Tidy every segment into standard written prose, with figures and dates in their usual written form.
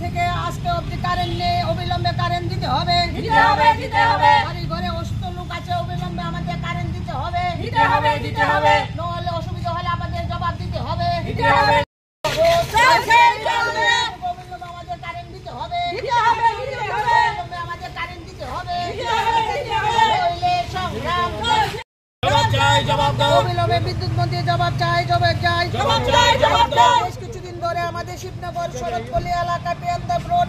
থেকে আজকে অবধি কারেন্ট নেই, অবিলম্বে কারেন্ট দিতে হবে। বাড়ি ঘরে অসুস্থ লোক আছে, অবিলম্বে আমাদের কারেন্ট দিতে হবে। নহলে অসুবিধা হলে আমাদের জবাব দিতে হবে। আমাদের কারেন্ট দিতে হবে। আমাদের কারেন্ট দিতে হবে। অবিলম্বে বিদ্যুৎ মন্ত্রী জবাব চাই, বেশ কিছুদিন ধরে আমাদের শিবনগর শরৎপল্লী এলাকা পিএনদেব রোড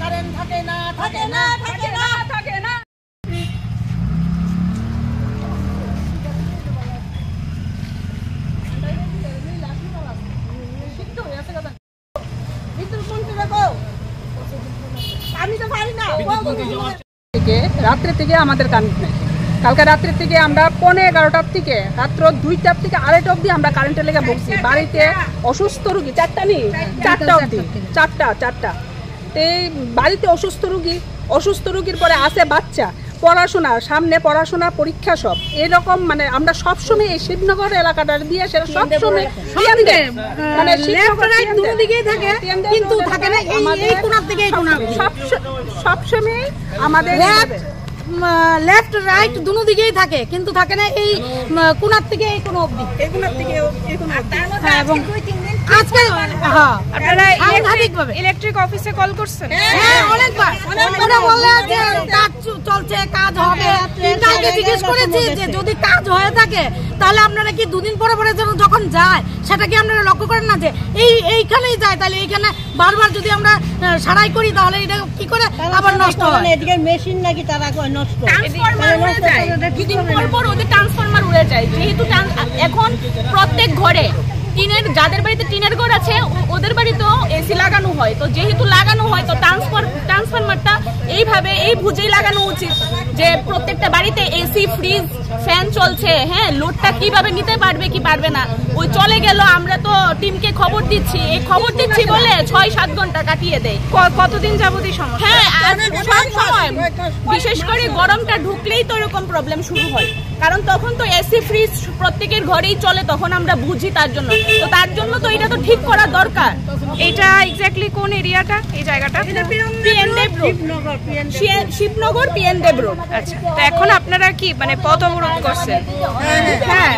কারেন্ট থাকে না। রাত্রে থেকে আমাদের কারেন্ট নেই। কালকে রাত্রে থেকে আমরা 11:15 থেকে রাত্র 2টার থেকে 2:30 অবধি আমরা কারেন্টের লেগে বসছি। বাড়িতে অসুস্থ রুগী 4টা অবধি 4টা এই বাড়িতে অসুস্থ রুগীর পরে আসে বাচ্চা, পড়াশোনা সামনে, পড়াশোনা পরীক্ষা সব এরকম, মানে আমরা সবসময় এই শিবনগর এলাকাটা দিয়ে সেটা সবসময় মানে সবসময় আমাদের লেফট রাইট দুনো দিকেই থাকে, কিন্তু থাকে না এই কোণার থেকে এই কোণ অবধি। এবং আজকে আপনারা ইলেকট্রিক অফিসে কল করছেন? হ্যাঁ, অনেকবার বলে যে কাজ চলছে, কাজ হবে। কালকে জিজ্ঞেস করেছি যে যদি কাজ হয়ে থাকে তাহলে আপনারা কি দুদিন পরে যখন যায় সেটা কি আপনারা লক্ষ্য করেন না যে এইখানেই যায়, তাহলে এইখানে বারবার যদি আমরা সারাই করি তাহলে এটা কি করে আবার নষ্ট হয়? এদিকে মেশিন নাকি তারা নষ্ট, দুদিন পর ওদের ট্রান্সফরমার উড়ে যায়। যেহেতু এখন প্রত্যেক ঘরে টিনের, যাদের বাড়িতে টিনের ঘর আছে ওদের বাড়িতেও এসি লাগানো হয়, তো যেহেতু লাগানো হয় তো ট্রান্সফরমারটা এই বুঝেই লাগানো উচিত যে প্রত্যেকটা বাড়িতে এসি, ফ্রিজ, ফ্যান চলছে। হ্যাঁ, লোডটা কিভাবে নিতে পারবে কি পারবে না ওই চলে গেল। আমরা তো টিমকে খবর দিচ্ছি বলে 6-7 ঘন্টা কাটিয়ে দেয়। কতদিন যাবতীয় সমস্যা? হ্যাঁ, সব সময়, বিশেষ করে গরমটা ঢুকলেই তো এরকম প্রবলেম শুরু হয়, কারণ তখন তো এসি, ফ্রিজ প্রত্যেকের ঘরেই চলে, তখন আমরা বুঝি তার জন্য তো এটা তো ঠিক করা দরকার। এটা এক্স্যাক্টলি কোন এরিয়াটা? এই জায়গাটা শিবনগর পিএনদেব রোড। আচ্ছা, তো এখন আপনারা কি মানে পথ অবরোধ করছেন? হ্যাঁ।